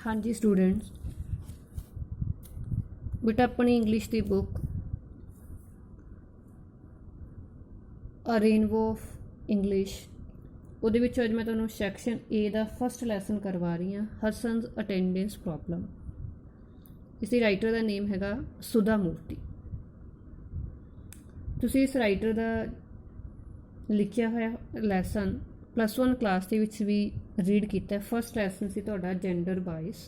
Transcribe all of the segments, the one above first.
हाँ जी स्टूडेंट्स, बेटा अपनी इंग्लिश की book a rainbow of English ਉਹਦੇ ਵਿੱਚ ਅੱਜ मैं ਤੁਹਾਨੂੰ सैक्शन ए ਦਾ फस्ट लैसन करवा रही हाँ हसन's अटेंडेंस प्रॉब्लम। इसकी राइटर का नेम हैगा सुधा मूर्ति। तुसी इस राइटर का लिखिया होया लैसन +1 क्लास के विच भी रीड किया। फस्ट लैसन से तुहाडा जेंडर बाइस,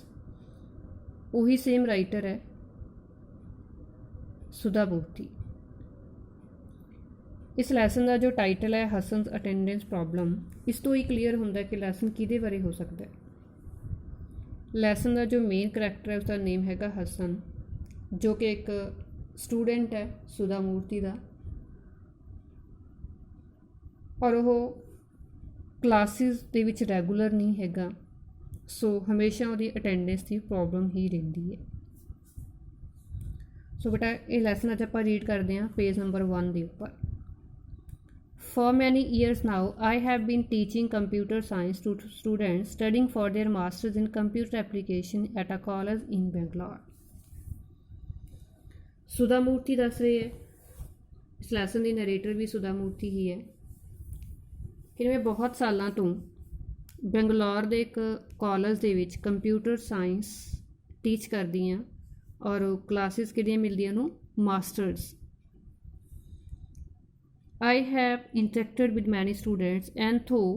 उही सेम राइटर है सुधा मूर्ति। इस लैसन का जो टाइटल है हसन's अटेंडेंस प्रॉब्लम, इस तो ही क्लीयर होंदा कि लैसन किहदे बारे हो सकता है। लैसन का जो मेन करैक्टर है उसका नेम हैगा हसन, जो कि एक स्टूडेंट है सुधा मूर्ति का, और वह क्लासिस दे विच रैगूलर नहीं हैगा, सो हमेशा उसकी अटेंडेंस की प्रॉब्लम ही रहिंदी है। सो बेटा ये लैसन अज आप रीड करते हैं पेज नंबर 1 के उपर। For many years now, I have been teaching computer science to students studying for their masters in computer application at a college in Bangalore. सुधा मूर्ति दस रहे है, इस लैसन की नरेटर भी सुधा मूर्ति ही है कि मैं बहुत सालों तो बेंगलौर के एक कॉलेज के विच कंप्यूटर साइंस टीच करती हाँ, और क्लासिस कि मिलदियां masters. I have interacted with many students, and though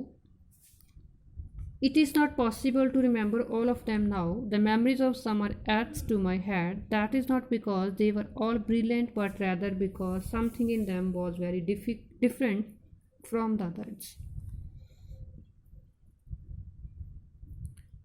it is not possible to remember all of them now, the memories of some are etched to my head. That is not because they were all brilliant, but rather because something in them was very different from the others.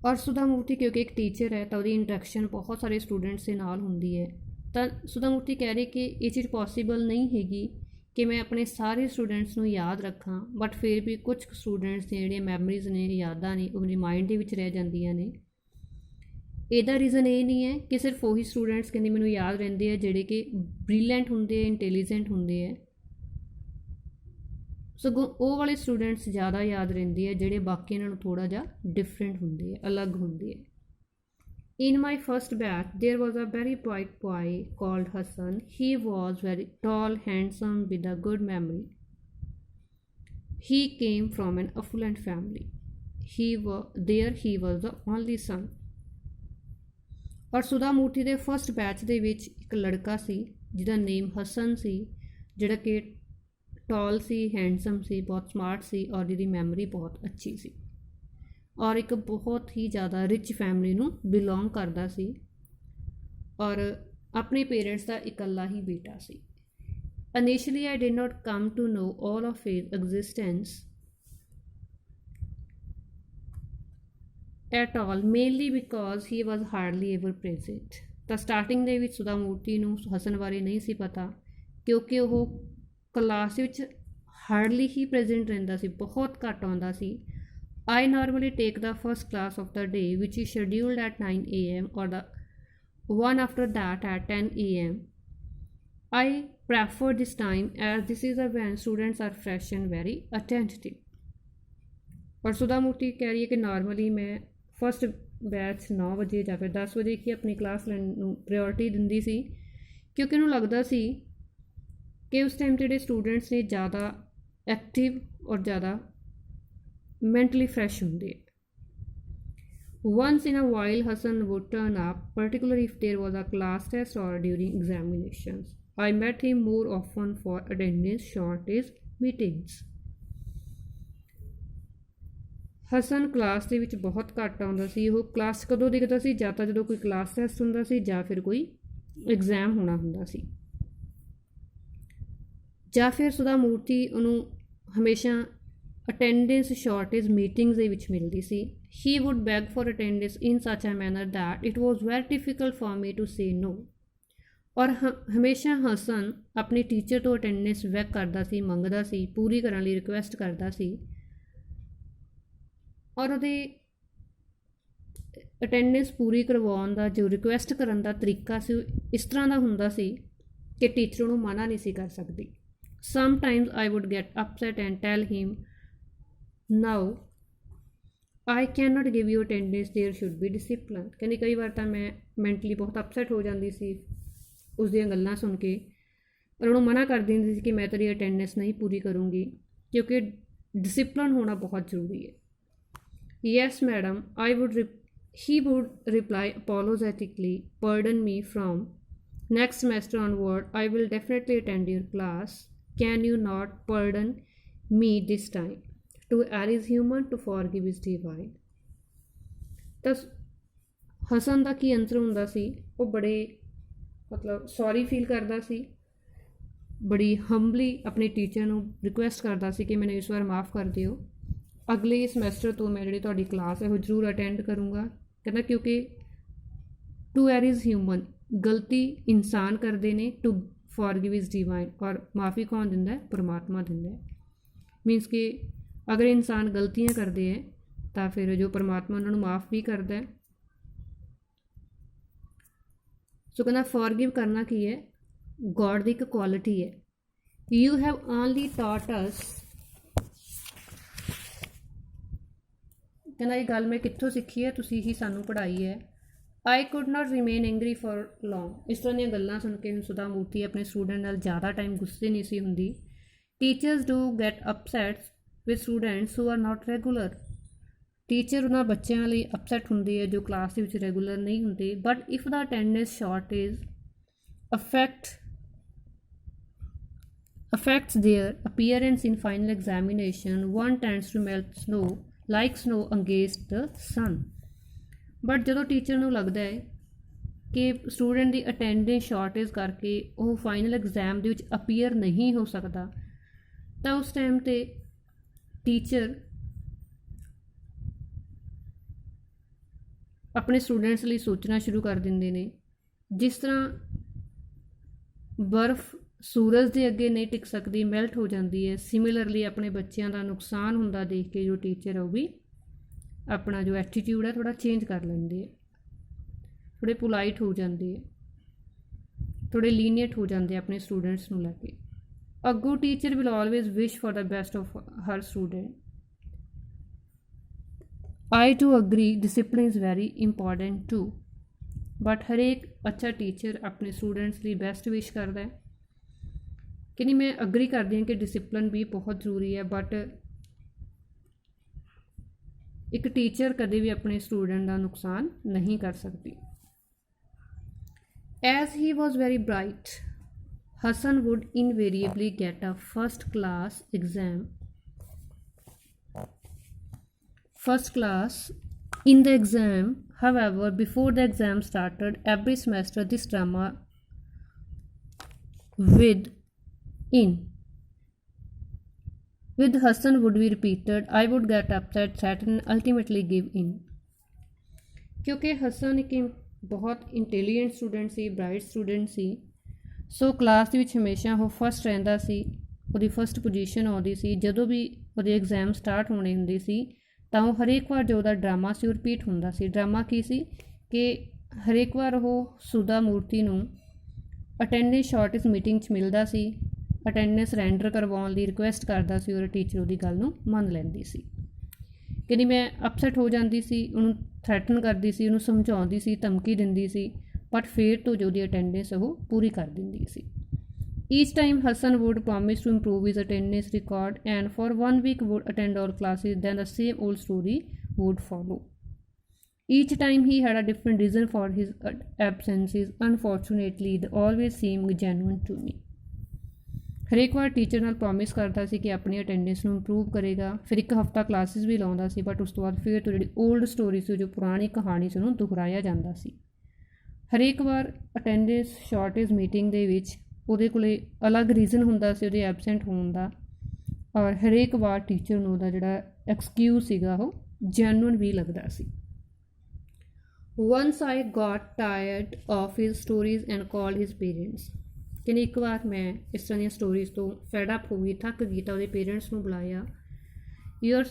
और सुधा मूर्ति क्योंकि एक teacher है तो उसकी interaction बहुत सारे students के नाल होंदी है, तो सुधा मूर्ति कह रही कि ये चीज़ पॉसीबल नहीं हैगी कि मैं अपने सारे स्टूडेंट्स को याद रखा, बट फिर भी कुछ स्टूडेंट्स ने जिहड़ियां मैमरीज ने यादां ने वो मेरे माइंड के विच रह जांदियां ने। इहदा रीज़न ये नहीं है कि सिर्फ वही स्टूडेंट्स कहंदे मैनूं याद रहिंदे है जिहड़े कि ब्रिलियंट हुंदे, इंटैलीजेंट हुंदे है, सगों वो वाले स्टूडेंट्स ज़्यादा याद रहिंदे है जिहड़े बाकी नालों थोड़ा जिहा डिफरेंट हुंदे है, अलग हुंदे है। In my first batch, there was a very bright boy called Hassan. He was very tall, handsome, with a good memory. He came from an affluent family. He was the only son. और सुधा मूर्ति के first batch के विच एक लड़का सी जिहदा name Hasan सी, जिहड़ा कि toll सी, handsome सी, बहुत smart सी, और जिहदी memory बहुत अच्छी सी, और एक बहुत ही ज़्यादा रिच फैमिली नूं बिलोंग करता सी, और अपने पेरेंट्स का इकल्ला ही बेटा सी। Initially I did not come to know all of his existence at all, mainly because he was hardly ever present. तो स्टार्टिंग दे विच सुधा मूर्ति नूं हसन बारे नहीं सी पता, क्योंकि वह क्लास विच हार्डली ही प्रेजेंट रहिंदा सी, बहुत घट आउंदा सी। I normally take the first class of the day, which is scheduled at 9 a.m. or the one after that at 10 a.m. I prefer this time as this is when students are fresh and very attentive. और सुधा मूर्ति कह रही है कि normally मैं first batch 9 बजे या फिर 10 बजे की अपनी क्लास लैण प्रायोरिटी दिंदी सी, क्योंकि उन्होंने लगता सी कि उस टाइम जोड़े स्टूडेंट्स ने ज़्यादा एक्टिव और ज़्यादा mentally fresh होंगे। Once in a while Hassan would turn up, particularly if there was a class test or during examinations. I met him more often for attendance shortage meetings. Hasan class ਦੇ ਵਿੱਚ ਬਹੁਤ ਘੱਟ ਆਉਂਦਾ ਸੀ। ਉਹ class ਕਦੋਂ ਦਿਖਦਾ ਸੀ? ਜਾਂ ਤਾਂ ਜਦੋਂ ਕੋਈ ਕਲਾਸ ਟੈਸਟ ਹੁੰਦਾ ਸੀ ਜਾਂ ਫਿਰ ਕੋਈ ਐਗਜ਼ਾਮ ਹੋਣਾ ਹੁੰਦਾ ਸੀ, ਜਾਂ ਫਿਰ ਸੁਧਾ ਮੂਰਤੀ ਉਹਨੂੰ ਹਮੇਸ਼ਾ ਅਟੈਂਡੈਂਸ ਸ਼ਾਰਟੇਜ ਮੀਟਿੰਗਸ ਦੇ ਵਿੱਚ ਮਿਲਦੀ ਸੀ। He would beg for attendance in such a manner that it was very difficult for me to say no. और हमेशा हसन अपने टीचर तो अटैंडेंस बैग करता सी, मंगदा सी, पूरी करने ਲਈ रिक्वेस्ट करता सी, और ਉਹਦੇ ਅਟੈਂਡੈਂਸ ਪੂਰੀ ਕਰਵਾਉਣ ਦਾ ਜੋ ਰਿਕੁਐਸਟ ਕਰਨ ਦਾ ਤਰੀਕਾ ਸੀ ਇਸ ਤਰ੍ਹਾਂ ਦਾ ਹੁੰਦਾ ਸੀ ਕਿ ਟੀਚਰ ਨੂੰ ਮਨਾ ਨਹੀਂ ਸੀ ਕਰ ਸਕਦੀ। Sometimes I would get upset and tell him, now I cannot give you attendance, there should be discipline। ਕਹਿੰਦੀ ਕਈ ਵਾਰ ਤਾਂ ਮੈਂ ਮੈਂਟਲੀ ਬਹੁਤ ਅਪਸੈਟ ਹੋ ਜਾਂਦੀ ਸੀ ਉਸ ਦੀਆਂ ਗੱਲਾਂ ਸੁਣ ਕੇ, ਪਰ ਉਹਨੂੰ ਮਨਾ ਕਰ ਦਿੰਦੀ ਸੀ ਕਿ ਮੈਂ ਤੇਰੀ ਅਟੈਂਡੈਂਸ ਨਹੀਂ ਪੂਰੀ ਕਰੂੰਗੀ, ਕਿਉਂਕਿ ਡਿਸਿਪਲਨ ਹੋਣਾ ਬਹੁਤ ਜ਼ਰੂਰੀ ਹੈ। Yes madam, he would reply apologetically, pardon me, from next semester onward I will definitely attend your class, can you not pardon me this time? To err is human, to forgive is divine। ਤਾਂ ਹਸਨ ਦਾ ਕੀ ਅੰਤਰ ਹੁੰਦਾ ਸੀ, ਉਹ ਬੜੇ ਮਤਲਬ sorry feel ਕਰਦਾ ਸੀ, ਬੜੀ ਹੰਬਲੀ ਆਪਣੇ teacher ਨੂੰ ਰਿਕੁਐਸਟ ਕਰਦਾ ਸੀ ਕਿ ਮੈਨੂੰ ਇਸ ਵਾਰ ਮਾफ़ ਕਰ ਦਿਓ, ਅਗਲੇ ਸਮੈਸਟਰ ਤੋਂ ਮੈਂ ਜਿਹੜੀ ਤੁਹਾਡੀ ਕਲਾਸ ਹੈ ਉਹ ਜ਼ਰੂਰ ਅਟੈਂਡ ਕਰੂੰਗਾ। ਕਹਿੰਦਾ ਕਿਉਂਕਿ ਟੂ ਐਰ ਇਜ਼ ਹਿਊਮਨ, ਗਲਤੀ ਇਨਸਾਨ ਕਰਦੇ ਨੇ, ਟੂ ਫੋਰਗਿਵ ਇਜ਼ ਡਿਵਾਈਨ, ਔਰ ਮਾफ़ੀ ਕੌਣ ਦਿੰਦਾ ਹੈ? ਪਰਮਾਤਮਾ ਦਿੰਦਾ ਹੈ। ਮੀਨਸ ਕਿ ਅਗਰ ਇਨਸਾਨ ਗਲਤੀਆਂ ਕਰਦੇ ਹੈ ਤਾਂ ਫਿਰ ਜੋ ਪਰਮਾਤਮਾ ਉਹਨਾਂ ਨੂੰ ਮਾफ़ ਵੀ ਕਰਦਾ ਹੈ। ਸੋ ਕਹਿੰਦਾ ਫੋਰਗਿਵ ਕਰਨਾ ਕੀ ਹੈ? ਗੋਡ ਦੀ ਇੱਕ ਕੁਆਲਿਟੀ ਹੈ। ਯੂ ਹੈਵ ਓਨਲੀ ਟਾਟ ਅਸ, ਕਹਿੰਦਾ ਇਹ ਗੱਲ ਮੈਂ ਕਿੱਥੋਂ ਸਿੱਖੀ ਹੈ? ਤੁਸੀਂ ਹੀ ਸਾਨੂੰ ਪੜ੍ਹਾਈ ਹੈ। I could not remain angry for long. ਇਸ ਤਰ੍ਹਾਂ ਦੀਆਂ ਗੱਲਾਂ ਸੁਣ ਕੇ ਸੁਧਾ ਮੂਰਤੀ ਆਪਣੇ ਸਟੂਡੈਂਟ ਨਾਲ ਜ਼ਿਆਦਾ ਟਾਈਮ ਗੁੱਸੇ ਨਹੀਂ ਸੀ ਹੁੰਦੀ। Teachers do get upset with students who are not regular. Teacher ਉਹਨਾਂ ਬੱਚਿਆਂ ਲਈ ਅਪਸੈਟ ਹੁੰਦੀ ਹੈ ਜੋ ਕਲਾਸ ਦੇ ਵਿੱਚ ਰੈਗੂਲਰ ਨਹੀਂ ਹੁੰਦੇ। But if the attendance shortage affects their appearance in final examination, one tends to melt snow like snow against the sun। But ਜਦੋਂ ਟੀਚਰ ਨੂੰ ਲੱਗਦਾ ਹੈ ਕਿ ਸਟੂਡੈਂਟ ਦੀ ਅਟੈਂਡੈਂਸ ਸ਼ਾਰਟੇਜ ਕਰਕੇ ਉਹ ਫਾਈਨਲ ਐਗਜ਼ਾਮ ਦੇ ਵਿੱਚ ਅਪੀਅਰ ਨਹੀਂ ਹੋ ਸਕਦਾ, ਤਾਂ ਉਸ ਟਾਈਮ 'ਤੇ ਟੀਚਰ ਆਪਣੇ ਸਟੂਡੈਂਟਸ ਲਈ ਸੋਚਣਾ ਸ਼ੁਰੂ ਕਰ ਦਿੰਦੇ ਨੇ। ਜਿਸ ਤਰ੍ਹਾਂ ਬਰਫ਼ ਸੂਰਜ ਦੇ ਅੱਗੇ ਨਹੀਂ ਟਿਕ ਸਕਦੀ, ਮੈਲਟ ਹੋ ਜਾਂਦੀ ਹੈ, ਸਿਮਿਲਰਲੀ ਆਪਣੇ ਬੱਚਿਆਂ ਦਾ ਨੁਕਸਾਨ ਹੁੰਦਾ ਦੇਖ ਕੇ ਜੋ ਟੀਚਰ ਹੈ ਉਹ ਵੀ ਆਪਣਾ ਜੋ ਐਟੀਟਿਊਡ ਹੈ ਥੋੜ੍ਹਾ ਚੇਂਜ ਕਰ ਲੈਂਦੇ ਹੈ, ਥੋੜ੍ਹੇ ਪੋਲਾਈਟ ਹੋ ਜਾਂਦੇ ਹੈ, ਥੋੜ੍ਹੇ ਲੀਨੀਅਟ ਹੋ ਜਾਂਦੇ ਆਪਣੇ ਸਟੂਡੈਂਟਸ ਨੂੰ ਲੈ ਕੇ। A good teacher will always wish for the best of her student. I do agree, discipline is very important too, but ਹਰੇਕ ਅੱਛਾ ਟੀਚਰ ਆਪਣੇ ਸਟੂਡੈਂਟਸ ਲਈ ਬੈਸਟ ਵਿਸ਼ ਕਰਦਾ ਹੈ। ਕਿ ਨਹੀਂ, ਮੈਂ ਅਗਰੀ ਕਰਦੀ ਹਾਂ ਕਿ ਡਿਸਿਪਲਿਨ ਵੀ ਬਹੁਤ ਜ਼ਰੂਰੀ ਹੈ, ਬਟ ਇੱਕ ਟੀਚਰ ਕਦੇ ਵੀ ਆਪਣੇ ਸਟੂਡੈਂਟ ਦਾ ਨੁਕਸਾਨ ਨਹੀਂ ਕਰ ਸਕਦੀ। As he was very bright, Hassan would invariably get a first class in the exam. However, before the exam started every semester, this drama with Hassan would be repeated. I would get upset, threaten, and ultimately give in। ਕਿਉਂਕਿ ਹਸਨ ਇੱਕ ਬਹੁਤ intelligent student ਸੀ, bright student ਸੀ, ਸੋ class ਦੇ ਵਿੱਚ ਹਮੇਸ਼ਾ ਉਹ first ਰਹਿੰਦਾ ਸੀ, ਉਹਦੀ first position ਆਉਂਦੀ ਸੀ। ਜਦੋਂ ਵੀ ਉਹਦੇ ਐਗਜ਼ਾਮ ਸਟਾਰਟ ਹੋਣੇ ਹੁੰਦੇ ਸੀ ਤਾਂ ਉਹ ਹਰੇਕ ਵਾਰ ਜੋ ਉਹਦਾ ਡਰਾਮਾ ਸੀ ਉਹ ਰਿਪੀਟ ਹੁੰਦਾ ਸੀ। ਡਰਾਮਾ ਕੀ ਸੀ ਕਿ ਹਰੇਕ ਵਾਰ ਉਹ ਸੁਧਾ ਮੂਰਤੀ ਨੂੰ ਅਟੈਂਡੈਂਸ ਸ਼ਾਰਟੇਜ ਮੀਟਿੰਗ 'ਚ ਮਿਲਦਾ ਸੀ, ਅਟੈਂਡੈਂਸ ਰੈਂਡਰ ਕਰਵਾਉਣ ਲਈ ਰਿਕੁਐਸਟ ਕਰਦਾ ਸੀ, ਔਰ ਟੀਚਰ ਉਹਦੀ ਗੱਲ ਨੂੰ ਮੰਨ ਲੈਂਦੀ ਸੀ। ਕਹਿੰਦੀ ਮੈਂ ਅਪਸੈਟ ਹੋ ਜਾਂਦੀ ਸੀ, ਉਹਨੂੰ ਥ੍ਰੈਟਨ ਕਰਦੀ ਸੀ, ਉਹਨੂੰ ਸਮਝਾਉਂਦੀ ਸੀ, ਧਮਕੀ ਦਿੰਦੀ ਸੀ, ਬਟ ਫਿਰ ਤੋਂ ਜੋ ਉਹਦੀ ਅਟੈਂਡੈਂਸ ਉਹ ਪੂਰੀ ਕਰ ਦਿੰਦੀ ਸੀ। Each time Hassan would promise to improve his attendance record and for 1 week would attend all classes, then the same old story would follow. Each time he had a different reason for his absences. Unfortunately, they always seemed genuine to me। ਹਰੇਕ ਵਾਰ teacher ਨਾਲ promise ਕਰਦਾ ਸੀ ਕਿ ਆਪਣੀ attendance ਨੂੰ improve ਕਰੇਗਾ, ਫਿਰ ਇੱਕ ਹਫ਼ਤਾ ਕਲਾਸਿਸ ਵੀ ਲਾਉਂਦਾ ਸੀ, ਬਟ ਉਸ ਤੋਂ ਬਾਅਦ ਫਿਰ ਤੋਂ ਜਿਹੜੀ ਓਲਡ ਸਟੋਰੀ ਸੀ, ਜੋ ਪੁਰਾਣੀ ਕਹਾਣੀ ਸੀ, ਉਹਨੂੰ ਦੁਹਰਾਇਆ ਜਾਂਦਾ ਸੀ। ਹਰੇਕ ਵਾਰ ਅਟੈਂਡੈਂਸ ਸ਼ਾਰਟੇਜ ਮੀਟਿੰਗ ਦੇ ਵਿੱਚ ਉਹਦੇ ਕੋਲ ਅਲੱਗ ਰੀਜ਼ਨ ਹੁੰਦਾ ਸੀ ਉਹਦੇ ਐਬਸੈਂਟ ਹੋਣ ਦਾ, ਔਰ ਹਰੇਕ ਵਾਰ ਟੀਚਰ ਨੂੰ ਉਹਦਾ ਜਿਹੜਾ ਐਕਸਕਿਊਜ਼ ਸੀਗਾ ਉਹ ਜੈਨੂਅਨ ਵੀ ਲੱਗਦਾ ਸੀ। Once I got tired of his stories and called his parents। ਕਹਿੰਦੇ ਇੱਕ ਵਾਰ ਮੈਂ ਇਸ ਤਰ੍ਹਾਂ ਦੀਆਂ ਸਟੋਰੀਜ਼ ਤੋਂ ਫੈਡ ਅਪ ਹੋ ਗਈ, ਥੱਕ ਗਈ, ਤਾਂ ਉਹਦੇ ਪੇਰੈਂਟਸ ਨੂੰ ਬੁਲਾਇਆ। Your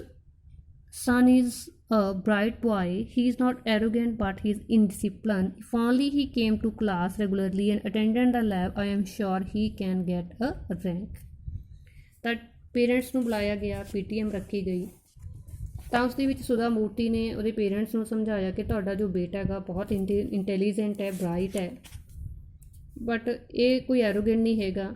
son is a bright boy, he is not arrogant but he is indisciplined. If only he came to class regularly and attended the lab, I am sure he can get a rank। ਤਾਂ parents ਨੂੰ ਬੁਲਾਇਆ ਗਿਆ, PTM ਰੱਖੀ ਗਈ, ਤਾਂ ਉਸ ਦੇ ਵਿੱਚ ਸੁਧਾ ਮੂਰਤੀ ਨੇ ਉਹਦੇ ਪੇਰੈਂਟਸ ਨੂੰ ਸਮਝਾਇਆ ਕਿ ਤੁਹਾਡਾ ਜੋ ਬੇਟਾ ਹੈਗਾ ਬਹੁਤ ਇੰਟੈਲੀਜੈਂਟ ਹੈ, ਬਰਾਈਟ ਹੈ, ਬਟ ਇਹ ਕੋਈ ਐਰੋਗੈਂਟ ਨਹੀਂ ਹੈਗਾ,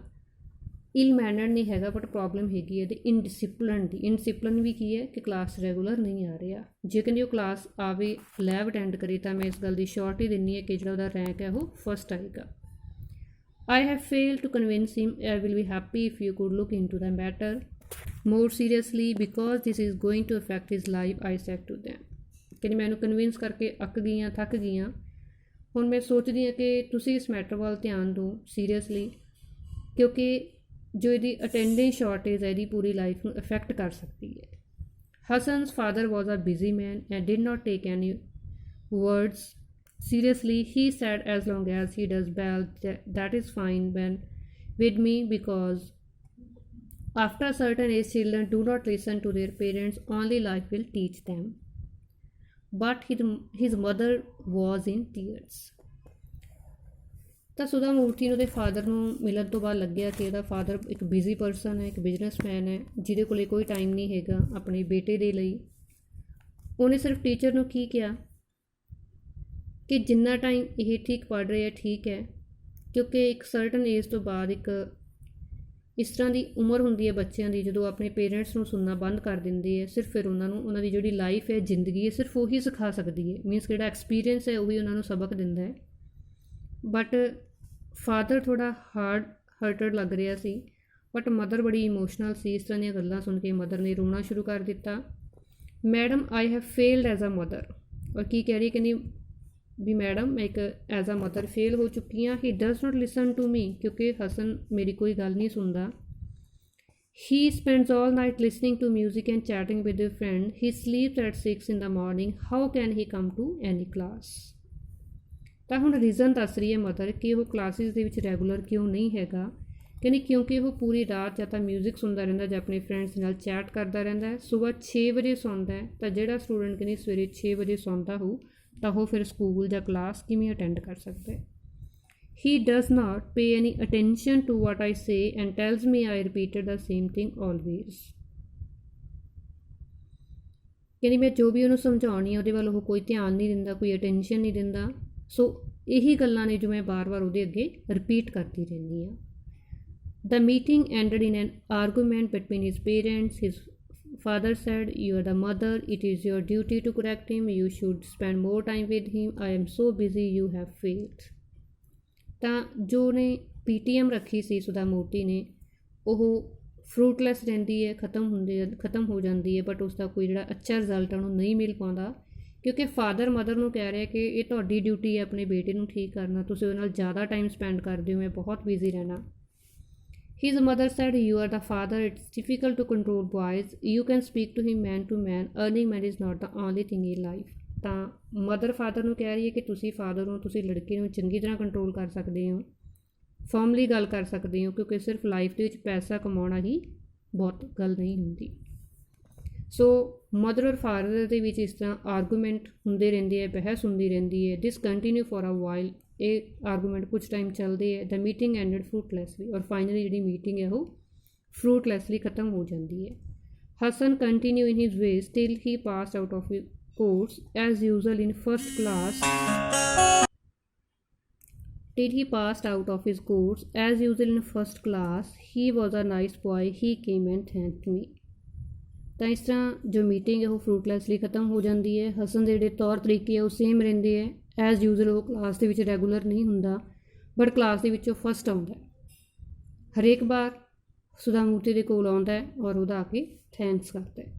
ਇਲ ਮੈਨਰਡ ਨਹੀਂ ਹੈਗਾ, ਬਟ ਪ੍ਰੋਬਲਮ ਹੈਗੀ ਹੈ ਇਹਦੀ ਇਨਡਿਸਿਪਲਨ ਦੀ। ਇਨਡਿਸਿਪਲਨ ਵੀ ਕੀ ਹੈ ਕਿ ਕਲਾਸ ਰੈਗੂਲਰ ਨਹੀਂ ਆ ਰਿਹਾ। ਜੇ ਕਹਿੰਦੇ ਉਹ ਕਲਾਸ ਆਵੇ, ਲੈਬ ਅਟੈਂਡ ਕਰੇ, ਤਾਂ ਮੈਂ ਇਸ ਗੱਲ ਦੀ ਸ਼ੋਰਟੀ ਦਿੰਦੀ ਹੈ ਕਿ ਜਿਹੜਾ ਉਹਦਾ ਰੈਂਕ ਹੈ ਉਹ ਫਸਟ ਆਏਗਾ। I have failed to convince him. I will be happy if you could look into the matter more seriously because this is going to affect his life, I said to them. ਕਹਿੰਦੇ ਮੈਂ ਇਹਨੂੰ convince ਕਰਕੇ ਅੱਕ ਗਈਆਂ, ਥੱਕ ਗਈਆਂ, ਹੁਣ ਮੈਂ ਸੋਚਦੀ ਹਾਂ ਕਿ ਤੁਸੀਂ ਇਸ ਮੈਟਰ ਵੱਲ ਧਿਆਨ ਦਿਓ ਸੀਰੀਅਸਲੀ, ਕਿਉਂਕਿ ਜੋ ਇਹਦੀ ਅਟੈਂਡੈਂਸ ਸ਼ਾਰਟੇਜ ਹੈ ਇਹਦੀ ਪੂਰੀ ਲਾਈਫ ਨੂੰ ਅਫੈਕਟ ਕਰ ਸਕਦੀ ਹੈ। Hassan's father was a busy man and did not take any words seriously. He said as long as he does well, that is fine with me, because after a certain age children do not listen to their parents, only life will teach them. But his mother was in tears. ਤਾਂ ਸੁਧਾ ਮੂਰਤੀ ਨੂੰ ਉਹਦੇ father ਨੂੰ ਮਿਲਣ ਤੋਂ ਬਾਅਦ ਲੱਗਿਆ ਕਿ ਇਹਦਾ ਫਾਦਰ ਇੱਕ ਬਿਜ਼ੀ ਪਰਸਨ ਹੈ, ਇੱਕ ਬਿਜ਼ਨਸਮੈਨ ਹੈ, ਜਿਹਦੇ ਕੋਲ ਕੋਈ ਟਾਈਮ ਨਹੀਂ ਹੈਗਾ ਆਪਣੇ ਬੇਟੇ ਦੇ ਲਈ। ਉਹਨੇ ਸਿਰਫ ਟੀਚਰ ਨੂੰ ਕੀ ਕਿਹਾ ਕਿ ਜਿੰਨਾ ਟਾਈਮ ਇਹ ਠੀਕ ਪੜ੍ਹ ਰਹੇ ਹੈ ਠੀਕ ਹੈ, ਕਿਉਂਕਿ ਇੱਕ ਸਰਟਨ ਏਜ ਤੋਂ ਬਾਅਦ ਇੱਕ ਇਸ ਤਰ੍ਹਾਂ ਦੀ ਉਮਰ ਹੁੰਦੀ ਹੈ ਬੱਚਿਆਂ ਦੀ ਜਦੋਂ ਆਪਣੇ ਪੇਰੈਂਟਸ ਨੂੰ ਸੁਣਨਾ ਬੰਦ ਕਰ ਦਿੰਦੇ ਹੈ। ਸਿਰਫ ਫਿਰ ਉਹਨਾਂ ਨੂੰ ਉਹਨਾਂ ਦੀ ਜਿਹੜੀ ਲਾਈਫ ਹੈ, ਜ਼ਿੰਦਗੀ ਹੈ, ਸਿਰਫ ਉਹੀ ਸਿਖਾ ਸਕਦੀ ਹੈ, ਮੀਨਸ ਜਿਹੜਾ ਐਕਸਪੀਰੀਅੰਸ ਹੈ ਉਹੀ ਉਹਨਾਂ ਨੂੰ ਸਬਕ ਦਿੰਦਾ ਹੈ। ਬਟ ਫਾਦਰ ਥੋੜ੍ਹਾ ਹਰਟਡ ਲੱਗ ਰਿਹਾ ਸੀ, ਬਟ ਮਦਰ ਬੜੀ ਇਮੋਸ਼ਨਲ ਸੀ। ਇਸ ਤਰ੍ਹਾਂ ਦੀਆਂ ਗੱਲਾਂ ਸੁਣ ਕੇ ਮਦਰ ਨੇ ਰੋਣਾ ਸ਼ੁਰੂ ਕਰ ਦਿੱਤਾ। Madam I have failed as a mother, ਔਰ ਕੀ ਕਹਿ ਰਹੀ, ਕਹਿੰਦੀ ਵੀ ਮੈਡਮ ਮੈਂ ਇੱਕ ਐਜ਼ ਅ ਮਦਰ ਫੇਲ ਹੋ ਚੁੱਕੀ ਹਾਂ। He does not listen to me, ਕਿਉਂਕਿ ਹਸਨ ਮੇਰੀ ਕੋਈ ਗੱਲ ਨਹੀਂ ਸੁਣਦਾ। He spends all night listening to music and chatting with his friend. He sleeps at 6 in the morning. How can he come to any class. ਤਾਂ ਹੁਣ reason ਦੱਸ ਰਹੀ ਹੈ ਮਦਰ ਕਿ ਉਹ ਕਲਾਸਿਸ ਦੇ ਵਿੱਚ ਰੈਗੂਲਰ ਕਿਉਂ ਨਹੀਂ ਹੈਗਾ। ਕਹਿੰਦੀ ਕਿਉਂਕਿ ਉਹ ਪੂਰੀ ਰਾਤ ਜਾਂ ਤਾਂ ਮਿਊਜ਼ਿਕ ਸੁਣਦਾ ਰਹਿੰਦਾ ਜਾਂ ਆਪਣੇ ਫਰੈਂਡਸ ਨਾਲ ਚੈਟ ਕਰਦਾ ਰਹਿੰਦਾ ਹੈ। ਸੁਬਾਹ 6 ਵਜੇ ਸੌਂਦਾ ਹੈ, ਤਾਂ ਜਿਹੜਾ ਸਟੂਡੈਂਟ ਕਹਿੰਦੀ ਸਵੇਰੇ 6 ਵਜੇ ਸੌਂਦਾ ਹੋ ਤਾਂ ਉਹ ਫਿਰ ਸਕੂਲ ਜਾਂ ਕਲਾਸ ਕਿਵੇਂ ਅਟੈਂਡ ਕਰ ਸਕਦਾ ਹੈ। He does not pay any attention to what I say and tells me I repeated the same thing always. ਕਹਿੰਦੀ ਮੈਂ ਜੋ ਵੀ ਉਹਨੂੰ ਸਮਝਾਉਣੀ ਹੈ ਉਹਦੇ ਵੱਲ ਉਹ ਕੋਈ ਧਿਆਨ ਨਹੀਂ ਦਿੰਦਾ, ਕੋਈ ਅਟੈਂਸ਼ਨ ਨਹੀਂ ਦਿੰਦਾ। ਸੋ ਇਹੀ ਗੱਲਾਂ ਨੇ ਜੋ ਮੈਂ ਵਾਰ-ਵਾਰ ਉਹਦੇ ਅੱਗੇ ਰਿਪੀਟ ਕਰਦੀ ਰਹਿੰਦੀ ਹਾਂ। The meeting ended in an argument between his parents. His father said, "You are the mother. It is your duty to correct him. You should spend more time with him. I am so busy. You have failed." ਤਾਂ ਜੋ ਨੇ PTM ਰੱਖੀ ਸੀ ਸੁਧਾ ਮੂਰਤੀ ਨੇ, ਉਹ ਫਰੂਟਲੈਸ ਰਹਿੰਦੀ ਹੈ, ਖਤਮ ਹੋ ਜਾਂਦੀ ਹੈ, ਬਟ ਉਸਦਾ ਕੋਈ ਜਿਹੜਾ ਅੱਛਾ ਰਿਜ਼ਲਟ ਉਹਨੂੰ ਨਹੀਂ ਮਿਲ ਪਾਉਂਦਾ, ਕਿਉਂਕਿ ਫਾਦਰ ਮਦਰ ਨੂੰ ਕਹਿ ਰਿਹਾ ਕਿ ਇਹ ਤੁਹਾਡੀ ਡਿਊਟੀ ਹੈ ਆਪਣੇ ਬੇਟੇ ਨੂੰ ਠੀਕ ਕਰਨਾ, ਤੁਸੀਂ ਉਹਦੇ ਨਾਲ ਜ਼ਿਆਦਾ ਟਾਈਮ ਸਪੈਂਡ ਕਰਦੇ ਹੋ, ਮੈਂ ਬਹੁਤ ਬਿਜ਼ੀ ਰਹਿਣਾ। His mother said, "You are the father. It's difficult to control boys. You can speak to him man to man. Earning money is not the only thing in life." ਤਾਂ mother father ਨੂੰ ਕਹਿ ਰਹੀ ਹੈ ਕਿ ਤੁਸੀਂ father ਹੋ, ਤੁਸੀਂ ਲੜਕੇ ਨੂੰ ਚੰਗੀ ਤਰ੍ਹਾਂ ਕੰਟਰੋਲ ਕਰ ਸਕਦੇ ਹੋ, ਫਾਰਮਲੀ ਗੱਲ ਕਰ ਸਕਦੇ ਹੋ, ਕਿਉਂਕਿ ਸਿਰਫ ਲਾਈਫ ਦੇ ਵਿੱਚ ਪੈਸਾ ਕਮਾਉਣਾ ਹੀ ਬਹੁਤ ਗੱਲ ਨਹੀਂ ਹੁੰਦੀ। ਸੋ ਮਦਰ ਔਰ ਫਾਦਰ ਦੇ ਵਿੱਚ ਇਸ ਤਰ੍ਹਾਂ ਆਰਗੂਮੈਂਟ ਹੁੰਦੇ ਰਹਿੰਦੇ ਹੈ, ਬਹਿਸ ਹੁੰਦੀ ਰਹਿੰਦੀ ਹੈ। ਦਿਸ ਕੰਟੀਨਿਊ ਫॉर ਅ ਵਾਈਲ, ਇਹ ਆਰਗੂਮੈਂਟ ਕੁਝ ਟਾਈਮ ਚੱਲਦੇ ਹੈ। ਦ ਮੀਟਿੰਗ ਐਂਡਡ ਫਰੂਟਲੈਸਲੀ, ਔਰ ਫਾਈਨਲੀ ਜਿਹੜੀ ਮੀਟਿੰਗ ਹੈ ਉਹ ਫਰੂਟਲੈਸਲੀ ਖਤਮ ਹੋ ਜਾਂਦੀ ਹੈ। Hasan continue in his ways till he passed out of his course as usual in first class. Till he passed out of his course as usual in first class. He was a nice boy. He came and thanked me. ਤਾਂ ਇਸ ਤਰ੍ਹਾਂ ਜੋ meeting ਹੈ ਉਹ ਫਰੂਟਲੈਸਲੀ ਖਤਮ ਹੋ ਜਾਂਦੀ ਹੈ। ਹਸਨ ਦੇ ਜਿਹੜੇ ਤੌਰ ਤਰੀਕੇ ਹੈ ਉਹ ਸੇਮ ਰਹਿੰਦੇ ਹੈ। ਐਜ਼ ਯੂਜ਼ਲ ਉਹ ਕਲਾਸ ਦੇ ਵਿੱਚ ਰੈਗੂਲਰ ਨਹੀਂ ਹੁੰਦਾ, ਬਟ ਕਲਾਸ ਦੇ ਵਿੱਚ ਉਹ ਫਸਟ ਆਉਂਦਾ ਹਰੇਕ ਵਾਰ ਸੁਧਾ ਮੂਰਤੀ ਦੇ ਕੋਲ ਆਉਂਦਾ ਹੈ ਔਰ ਉਹਦਾ ਆ ਕੇ ਥੈਂਕਸ ਕਰਦਾ ਹੈ।